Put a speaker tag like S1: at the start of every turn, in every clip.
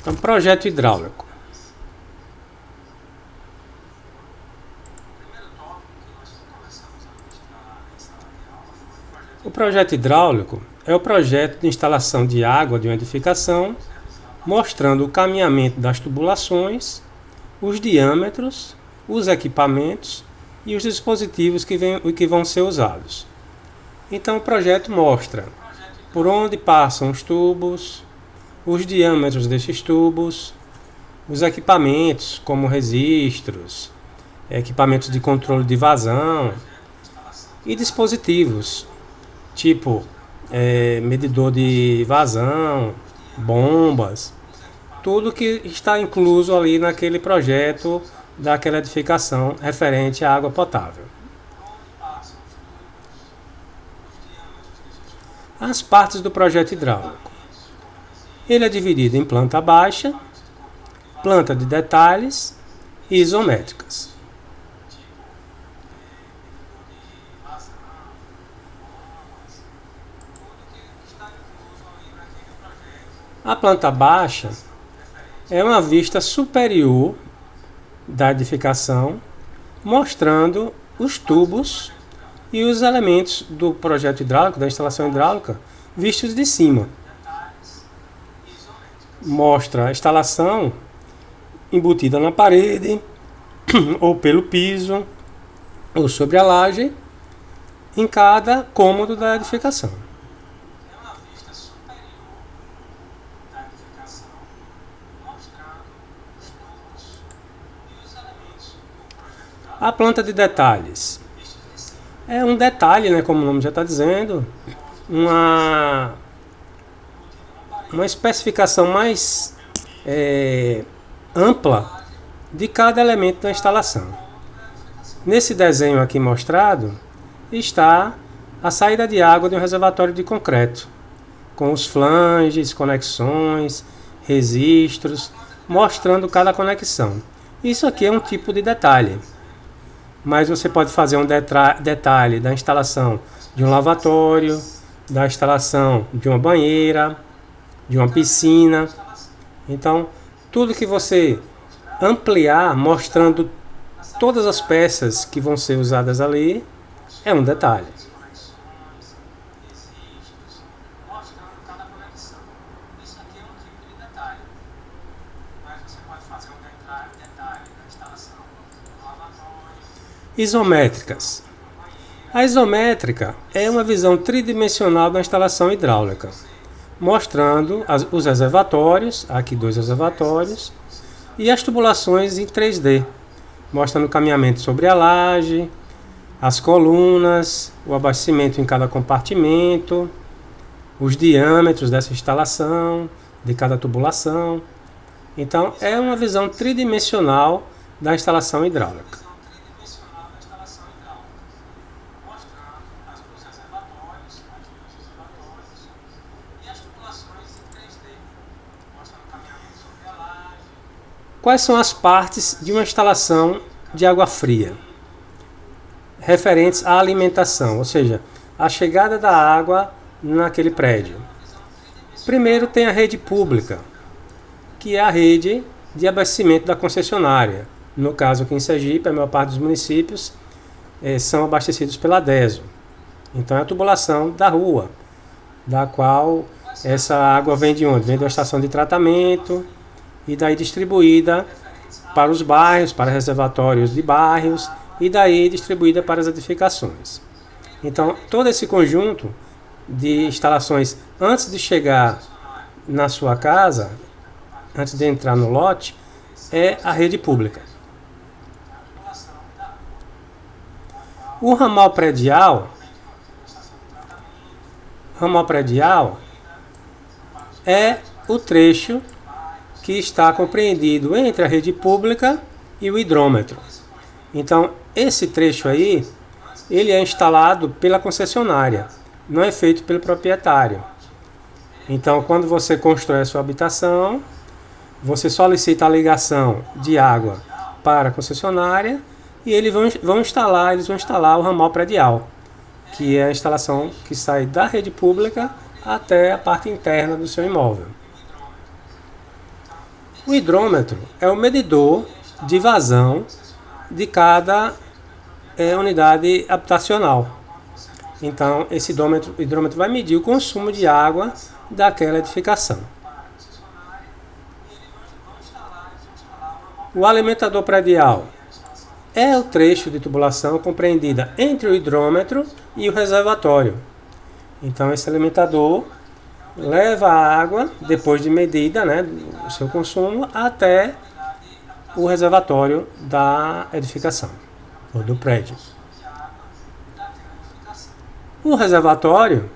S1: Então, projeto hidráulico. O projeto hidráulico é o projeto de instalação de água de uma edificação, mostrando o caminhamento das tubulações, os diâmetros, os equipamentos e os dispositivos que vão ser usados. Então, o projeto mostra por onde passam os tubos, os diâmetros desses tubos, os equipamentos como registros, equipamentos de controle de vazão e dispositivos tipo medidor de vazão, bombas, tudo que está incluso ali naquele projeto daquela edificação referente à água potável. As partes do projeto hidráulico. Ele é dividido em planta baixa, planta de detalhes e isométricas. A planta baixa é uma vista superior da edificação, mostrando os tubos e os elementos do projeto hidráulico, da instalação hidráulica, vistos de cima. Mostra a instalação embutida na parede, ou pelo piso, ou sobre a laje, em cada cômodo da edificação. A planta de detalhes é um detalhe, né, como o nome já está dizendo, uma especificação mais ampla de cada elemento da instalação. Nesse desenho aqui mostrado está a saída de água de um reservatório de concreto, com os flanges, conexões, registros, mostrando cada conexão. Isso aqui é um tipo de detalhe. Mas você pode fazer um detalhe da instalação de um lavatório, da instalação de uma banheira, de uma piscina. Então, tudo que você ampliar, mostrando todas as peças que vão ser usadas ali, é um detalhe. Isométricas. A isométrica é uma visão tridimensional da instalação hidráulica, mostrando os reservatórios, aqui 2 reservatórios, e as tubulações em 3D, mostrando o caminhamento sobre a laje, as colunas, o abastecimento em cada compartimento, os diâmetros dessa instalação, de cada tubulação. Então, é uma visão tridimensional da instalação hidráulica. Quais são as partes de uma instalação de água fria? Referentes à alimentação, ou seja, a chegada da água naquele prédio. Primeiro tem a rede pública, que é a rede de abastecimento da concessionária. No caso aqui em Sergipe, a maior parte dos municípios são abastecidos pela DESO. Então é a tubulação da rua, da qual essa água vem de onde? Vem da estação de tratamento, e daí distribuída para os bairros, para reservatórios de bairros, e daí distribuída para as edificações. Então, todo esse conjunto de instalações, antes de chegar na sua casa, antes de entrar no lote, é a rede pública. O ramal predial é o trecho que está compreendido entre a rede pública e o hidrômetro. Então, esse trecho aí, ele é instalado pela concessionária, não é feito pelo proprietário. Então, quando você constrói a sua habitação, você solicita a ligação de água para a concessionária e eles vão instalar o ramal predial, que é a instalação que sai da rede pública até a parte interna do seu imóvel. O hidrômetro é o medidor de vazão de cada unidade habitacional. Então, esse hidrômetro vai medir o consumo de água daquela edificação. O alimentador predial é o trecho de tubulação compreendida entre o hidrômetro e o reservatório. Então, esse alimentador leva a água, depois de medida, né, o seu consumo, até o reservatório da edificação, ou do prédio. O reservatório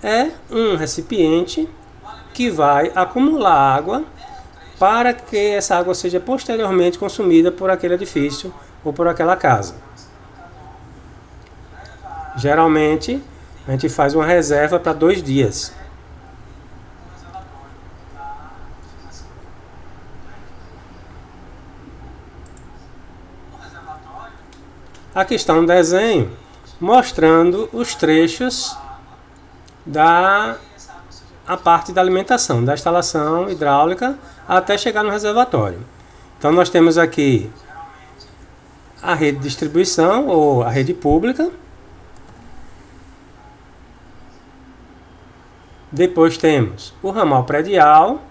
S1: é um recipiente que vai acumular água para que essa água seja posteriormente consumida por aquele edifício ou por aquela casa. Geralmente, a gente faz uma reserva para 2 dias. Aqui está um desenho mostrando os trechos da parte da alimentação, da instalação hidráulica até chegar no reservatório. Então nós temos aqui a rede de distribuição ou a rede pública. Depois temos o ramal predial,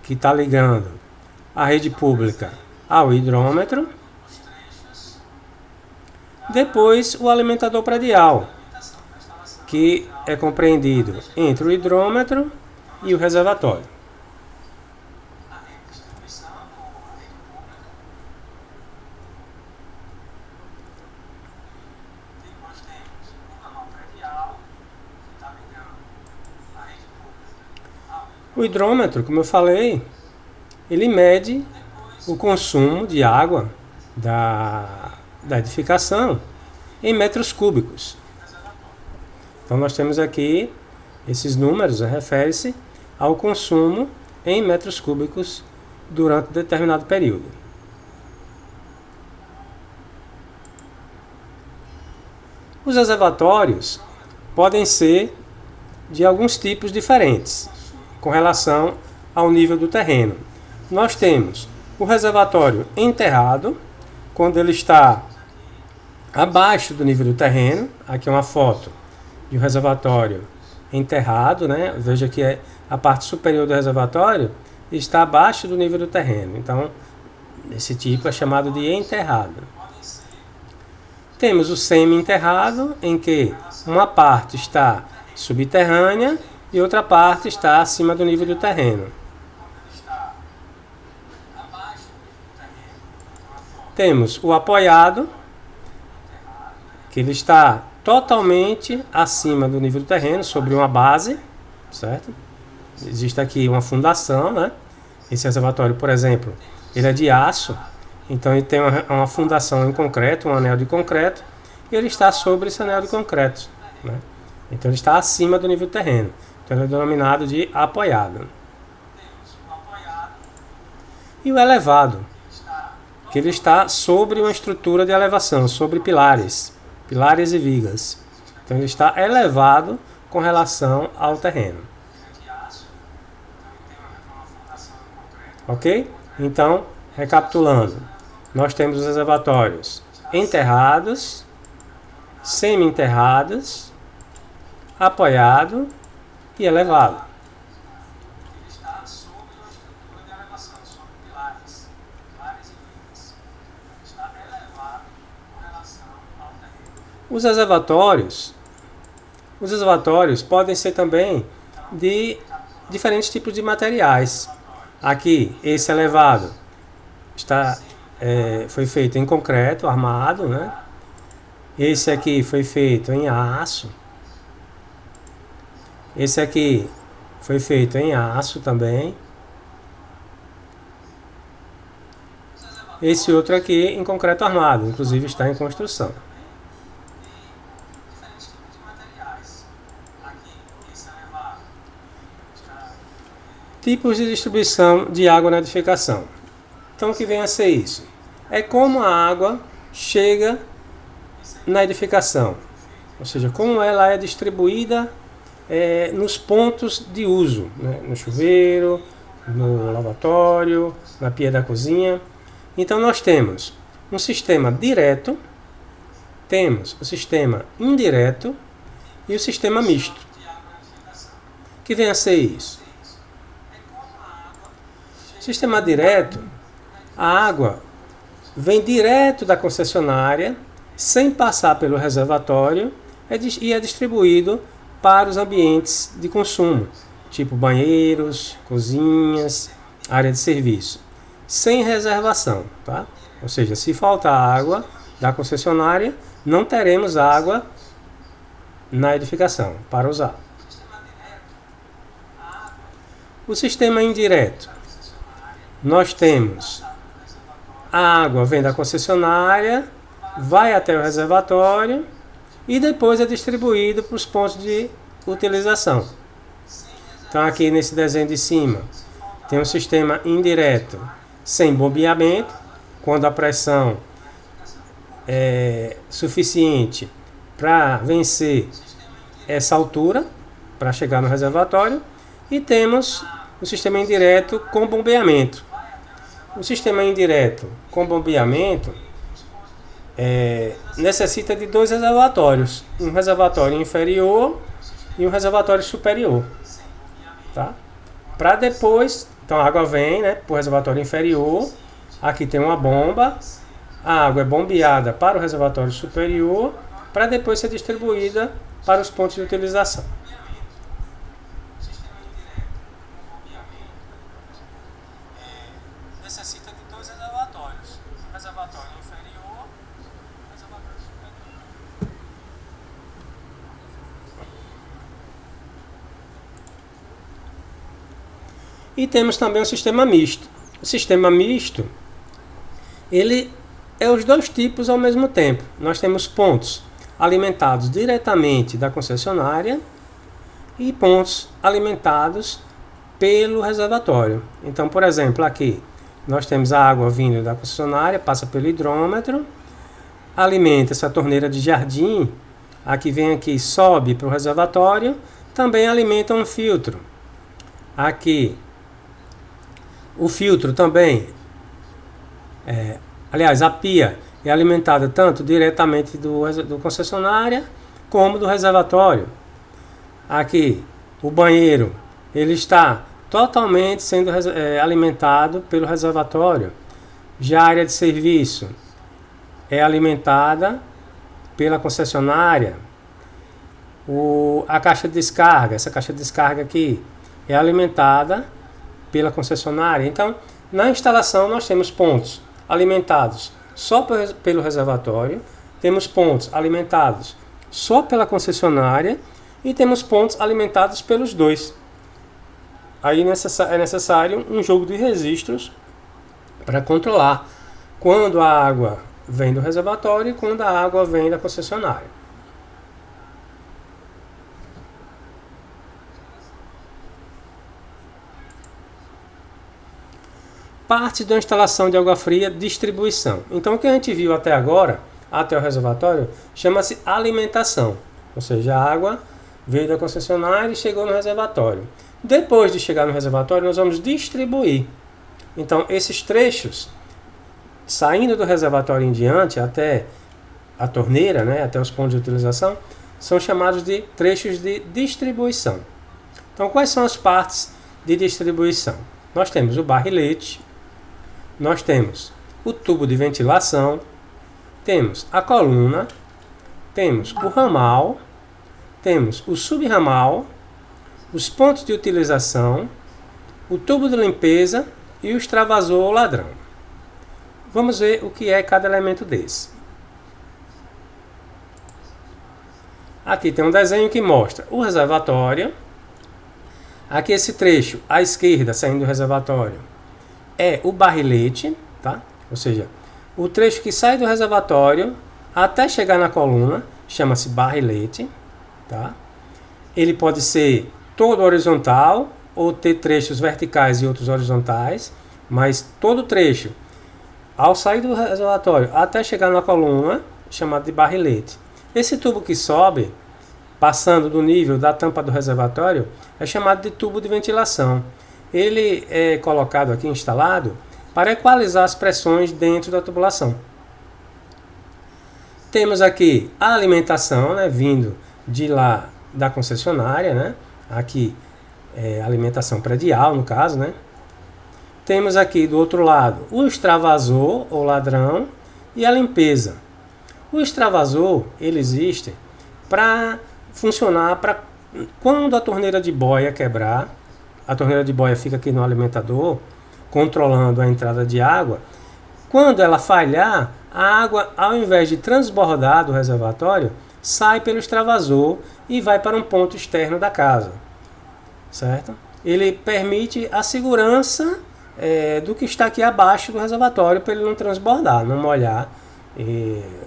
S1: que está ligando a rede pública ao hidrômetro. Depois o alimentador predial, que é compreendido entre o hidrômetro e o reservatório. O hidrômetro, como eu falei, ele mede o consumo de água da edificação em metros cúbicos. Então nós temos aqui esses números, refere-se ao consumo em metros cúbicos durante determinado período. Os reservatórios podem ser de alguns tipos diferentes com relação ao nível do terreno. Nós temos o reservatório enterrado, quando ele está abaixo do nível do terreno. Aqui é uma foto de um reservatório enterrado, né? Veja que a parte superior do reservatório está abaixo do nível do terreno. Então, esse tipo é chamado de enterrado. Temos o semi-enterrado, em que uma parte está subterrânea e outra parte está acima do nível do terreno. Temos o apoiado, que ele está totalmente acima do nível do terreno, sobre uma base, certo? Existe aqui uma fundação, né? Esse reservatório, por exemplo, ele é de aço, então ele tem uma fundação em concreto, um anel de concreto, e ele está sobre esse anel de concreto, né? Então ele está acima do nível do terreno. Então ele é denominado de apoiado. E o elevado, que ele está sobre uma estrutura de elevação, sobre pilares e vigas. Então ele está elevado com relação ao terreno. Ok? Então, recapitulando, nós temos os reservatórios enterrados, semi-enterrados, apoiado e elevado. Os reservatórios podem ser também de diferentes tipos de materiais. Aqui, esse elevado foi feito em concreto armado, né? Esse aqui foi feito em aço. Esse aqui foi feito em aço também. Esse outro aqui em concreto armado, inclusive está em construção. Tipos de distribuição de água na edificação. Então, o que vem a ser isso? É como a água chega na edificação, ou seja, como ela é distribuída nos pontos de uso, né? No chuveiro, no lavatório, na pia da cozinha. Então nós temos um sistema direto, temos o sistema indireto e o sistema misto. Que vem a ser isso? Sistema direto, a água vem direto da concessionária, sem passar pelo reservatório, e é distribuído para os ambientes de consumo, tipo banheiros, cozinhas, área de serviço, sem reservação, tá? Ou seja, se faltar água da concessionária, não teremos água na edificação para usar. O sistema indireto, nós temos a água vem da concessionária, vai até o reservatório e depois é distribuído para os pontos de utilização. Então aqui nesse desenho de cima tem um sistema indireto sem bombeamento, quando a pressão é suficiente para vencer essa altura, para chegar no reservatório, e temos o sistema indireto com bombeamento. O sistema indireto com bombeamento necessita de dois reservatórios, um reservatório inferior e um reservatório superior, tá? Para depois, então a água vem, né, para o reservatório inferior, aqui tem uma bomba, a água é bombeada para o reservatório superior, para depois ser distribuída para os pontos de utilização. Necessita de dois reservatórios, um reservatório inferior e um reservatório superior. E temos também o sistema misto. O sistema misto, ele é os dois tipos ao mesmo tempo. Nós temos pontos alimentados diretamente da concessionária e pontos alimentados pelo reservatório. Então, por exemplo, aqui nós temos a água vindo da concessionária, passa pelo hidrômetro, alimenta essa torneira de jardim, aqui vem aqui, sobe para o reservatório, também alimenta um filtro. Aqui, o filtro também, aliás, a pia é alimentada tanto diretamente do concessionária como do reservatório. Aqui, o banheiro, ele está totalmente sendo alimentado pelo reservatório. Já a área de serviço é alimentada pela concessionária. A caixa de descarga, essa caixa de descarga aqui, é alimentada pela concessionária. Então, na instalação nós temos pontos alimentados só pelo reservatório, temos pontos alimentados só pela concessionária e temos pontos alimentados pelos dois. Aí é necessário um jogo de registros para controlar quando a água vem do reservatório e quando a água vem da concessionária. Parte da instalação de água fria, distribuição. Então o que a gente viu até agora, até o reservatório, chama-se alimentação. Ou seja, a água veio da concessionária e chegou no reservatório. Depois de chegar no reservatório, nós vamos distribuir. Então, esses trechos, saindo do reservatório em diante, até a torneira, né, até os pontos de utilização, são chamados de trechos de distribuição. Então, quais são as partes de distribuição? Nós temos o barrilete, nós temos o tubo de ventilação, temos a coluna, temos o ramal, temos o subramal, os pontos de utilização, o tubo de limpeza e o extravasor ou ladrão. Vamos ver o que é cada elemento desse. Aqui tem um desenho que mostra o reservatório. Aqui esse trecho à esquerda, saindo do reservatório, é o barrilete, tá? Ou seja, o trecho que sai do reservatório até chegar na coluna chama-se barrilete, tá? Ele pode ser todo horizontal ou ter trechos verticais e outros horizontais, mas todo trecho, ao sair do reservatório até chegar na coluna, chamado de barrilete. Esse tubo que sobe, passando do nível da tampa do reservatório, é chamado de tubo de ventilação. ele é colocado aqui, instalado, para equalizar as pressões dentro da tubulação. Temos aqui a alimentação, né, vindo de lá da concessionária, né? Aqui é alimentação predial, no caso, né? Temos aqui do outro lado o extravasor ou ladrão e a limpeza. O extravasor, ele existe para funcionar para quando a torneira de boia quebrar. A torneira de boia fica aqui no alimentador, controlando a entrada de água. Quando ela falhar, a água, ao invés de transbordar do reservatório, sai pelo extravasor e vai para um ponto externo da casa, certo? Ele permite a segurança do que está aqui abaixo do reservatório para ele não transbordar, não molhar,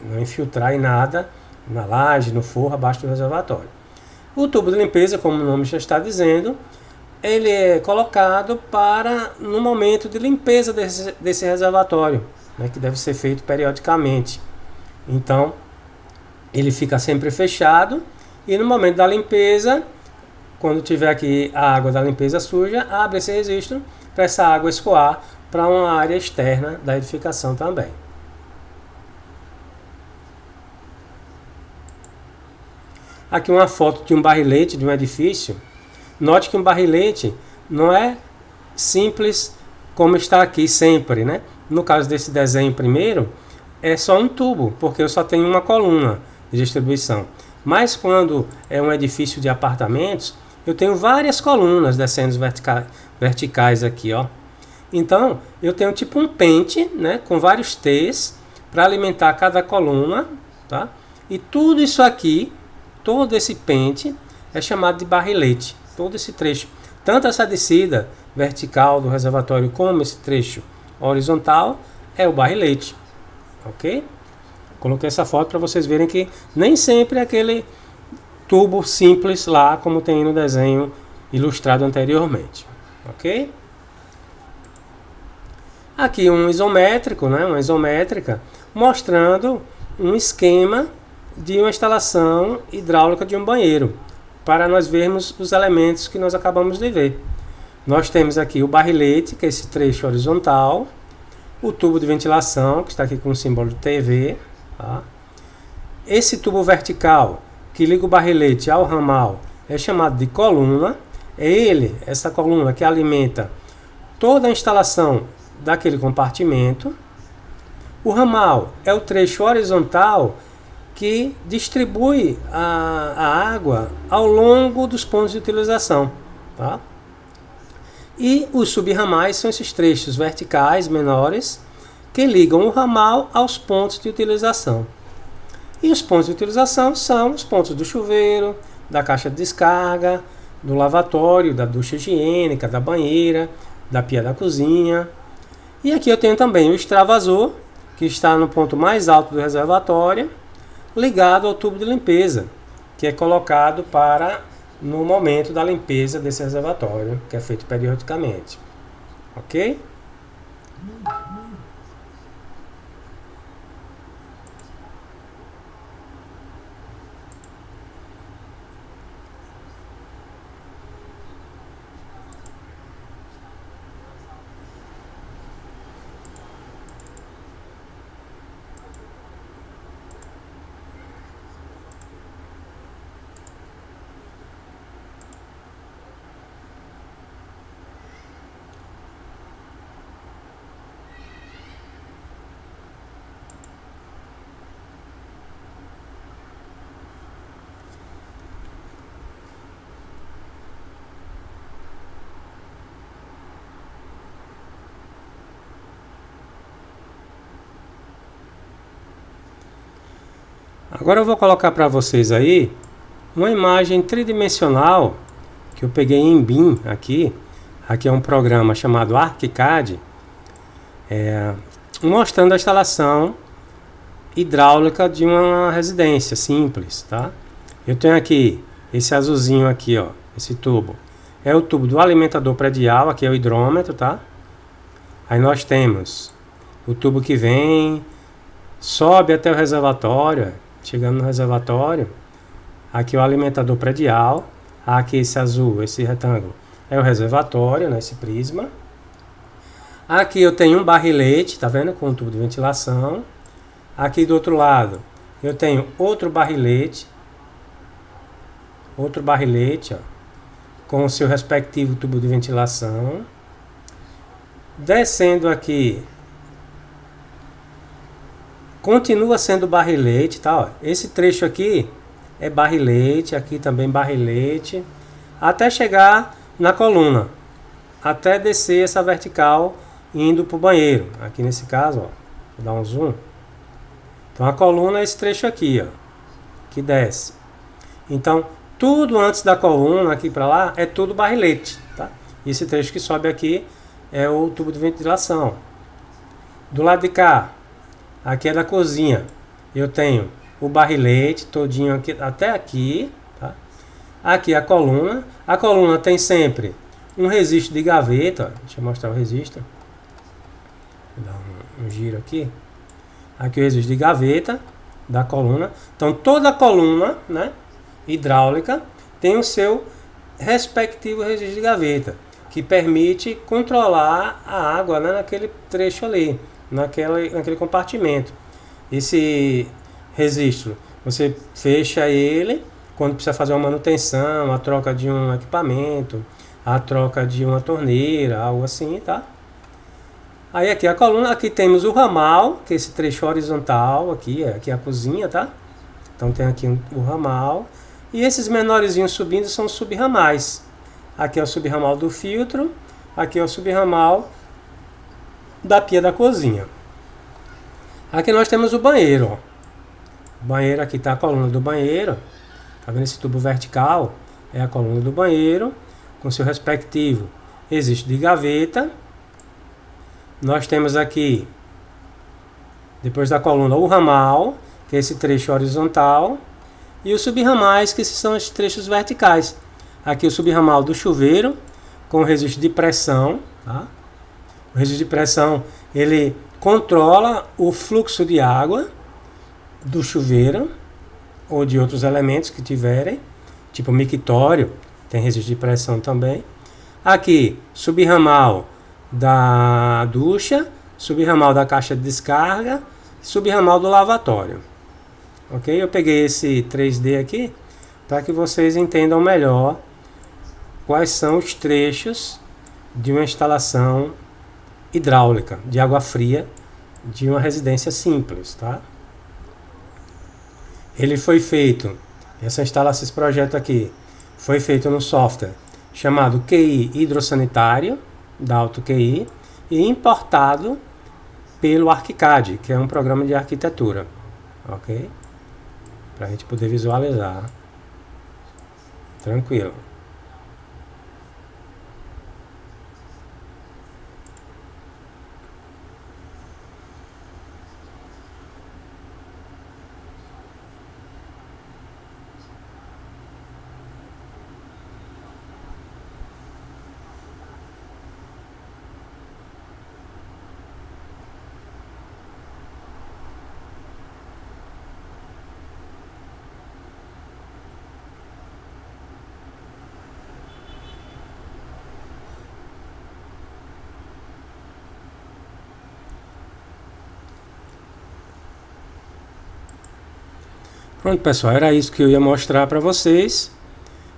S1: não infiltrar em nada na laje, no forro abaixo do reservatório. O tubo de limpeza, como o nome já está dizendo, ele é colocado para no momento de limpeza desse reservatório, né, que deve ser feito periodicamente. Então, ele fica sempre fechado e no momento da limpeza, quando tiver aqui a água da limpeza suja, abre esse registro para essa água escoar para uma área externa da edificação também. Aqui uma foto de um barrilete de um edifício. Note que um barrilete não é simples como está aqui sempre, né? No caso desse desenho primeiro, é só um tubo, porque eu só tenho uma coluna de distribuição. Mas quando é um edifício de apartamentos, eu tenho várias colunas descendo verticais aqui, ó. Então, eu tenho tipo um pente, né, com vários T's para alimentar cada coluna, tá? E tudo isso aqui, todo esse pente é chamado de barrilete. Todo esse trecho, tanto essa descida vertical do reservatório como esse trecho horizontal, é o barrilete, ok? Coloquei essa foto para vocês verem que nem sempre é aquele tubo simples lá, como tem no desenho ilustrado anteriormente, ok? Aqui um isométrico, né, uma isométrica, mostrando um esquema de uma instalação hidráulica de um banheiro, para nós vermos os elementos que nós acabamos de ver. Nós temos aqui o barrilete, que é esse trecho horizontal, o tubo de ventilação, que está aqui com o símbolo de TV, tá? Esse tubo vertical, que liga o barrilete ao ramal, é chamado de coluna. É ele, essa coluna, que alimenta toda a instalação daquele compartimento. O ramal é o trecho horizontal que distribui a água ao longo dos pontos de utilização, tá? E os subramais são esses trechos verticais menores que ligam o ramal aos pontos de utilização. E os pontos de utilização são os pontos do chuveiro, da caixa de descarga, do lavatório, da ducha higiênica, da banheira, da pia da cozinha. E aqui eu tenho também o extravasor, que está no ponto mais alto do reservatório, ligado ao tubo de limpeza, que é colocado para no momento da limpeza desse reservatório, que é feito periodicamente. Ok? Agora eu vou colocar para vocês aí uma imagem tridimensional que eu peguei em BIM aqui. Aqui é um programa chamado ArchiCAD, mostrando a instalação hidráulica de uma residência simples, tá? Eu tenho aqui esse azulzinho aqui, ó, esse tubo. É o tubo do alimentador predial, aqui é o hidrômetro, tá? Aí nós temos o tubo que vem, sobe até o reservatório, chegando no reservatório, aqui o alimentador predial, aqui esse azul, esse retângulo, é o reservatório, né, esse prisma. Aqui eu tenho um barrilete, tá vendo? Com um tubo de ventilação. Aqui do outro lado eu tenho outro barrilete, ó, com o seu respectivo tubo de ventilação. Descendo aqui, continua sendo barrilete, tá? Ó, esse trecho aqui é barrilete, aqui também barrilete, até chegar na coluna, até descer essa vertical indo para o banheiro. Aqui nesse caso, ó, vou dar um zoom. Então a coluna é esse trecho aqui, ó, que desce. Então tudo antes da coluna aqui para lá é tudo barrilete, tá? Esse trecho que sobe aqui é o tubo de ventilação. Do lado de cá, aqui é da cozinha. Eu tenho o barrilete todinho aqui até aqui, tá? Aqui a coluna. A coluna tem sempre um registro de gaveta. Deixa eu mostrar o registro. Vou dar um giro aqui. Aqui o registro de gaveta da coluna. Então toda a coluna, né, hidráulica tem o seu respectivo registro de gaveta, que permite controlar a água, né, naquele trecho ali, naquele compartimento. Esse registro, você fecha ele quando precisa fazer uma manutenção, a troca de um equipamento, a troca de uma torneira, algo assim, tá? Aí aqui a coluna, aqui temos o ramal, que é esse trecho horizontal aqui é a cozinha, tá? Então tem aqui o ramal. E esses menorzinhos subindo são os subramais. Aqui é o subramal do filtro, aqui é o subramal da pia da cozinha. Aqui nós temos o banheiro, ó. O banheiro, aqui está a coluna do banheiro. Tá vendo esse tubo vertical? É a coluna do banheiro, com seu respectivo registro de gaveta. Nós temos aqui, depois da coluna, o ramal, que é esse trecho horizontal, e os subramais, que são os trechos verticais. Aqui o subramal do chuveiro, com o registro de pressão, tá? O registro de pressão, ele controla o fluxo de água do chuveiro, ou de outros elementos que tiverem, tipo mictório, tem registro de pressão também. Aqui, subramal da ducha, subramal da caixa de descarga, subramal do lavatório. Ok? Eu peguei esse 3D aqui para que vocês entendam melhor quais são os trechos de uma instalação hidráulica de água fria de uma residência simples, tá? Ele foi feito, esse projeto aqui foi feito no software chamado QI Hidrossanitário, da Auto QI, e importado pelo ArchiCAD, que é um programa de arquitetura, ok? Para a gente poder visualizar. Tranquilo. Pronto, pessoal, era isso que eu ia mostrar para vocês.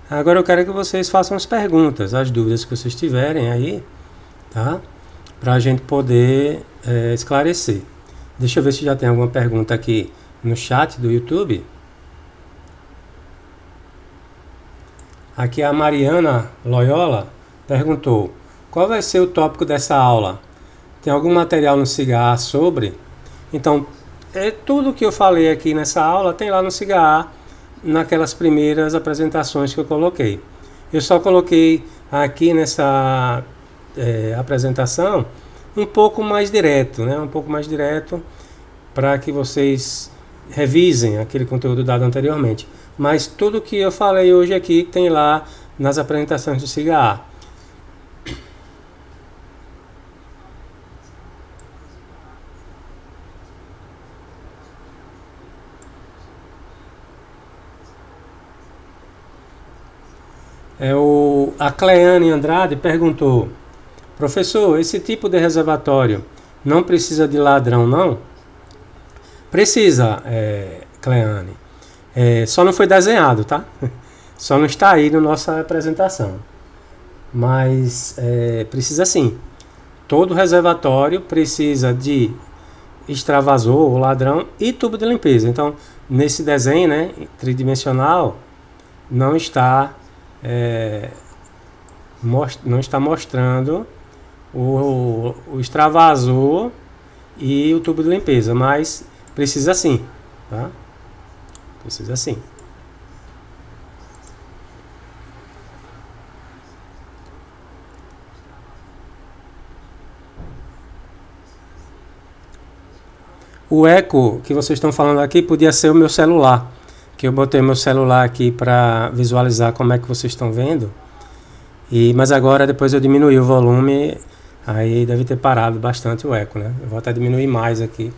S1: Agora eu quero que vocês façam as perguntas, as dúvidas que vocês tiverem aí, tá? Para a gente poder esclarecer. Deixa eu ver se já tem alguma pergunta aqui no chat do YouTube. Aqui a Mariana Loyola perguntou: qual vai ser o tópico dessa aula? Tem algum material no Cigar sobre? Então, tudo que eu falei aqui nessa aula tem lá no Cigar, naquelas primeiras apresentações que eu coloquei. Eu só coloquei aqui nessa apresentação um pouco mais direto, né? Um pouco mais direto para que vocês revisem aquele conteúdo dado anteriormente. Mas tudo que eu falei hoje aqui tem lá nas apresentações do Cigar. A Cleane Andrade perguntou: professor, esse tipo de reservatório não precisa de ladrão, não? Precisa, Cleane. Só não foi desenhado, tá? Só não está aí na nossa apresentação. Mas precisa sim. Todo reservatório precisa de extravasor ou ladrão e tubo de limpeza. Então, nesse desenho, né, tridimensional, não está mostrando o extravasor e o tubo de limpeza, mas precisa sim, tá? Precisa sim. O eco que vocês estão falando aqui podia ser o meu celular, que eu botei meu celular aqui para visualizar como é que vocês estão vendo. Mas agora depois eu diminui o volume, aí deve ter parado bastante o eco, né? Eu vou até diminuir mais aqui.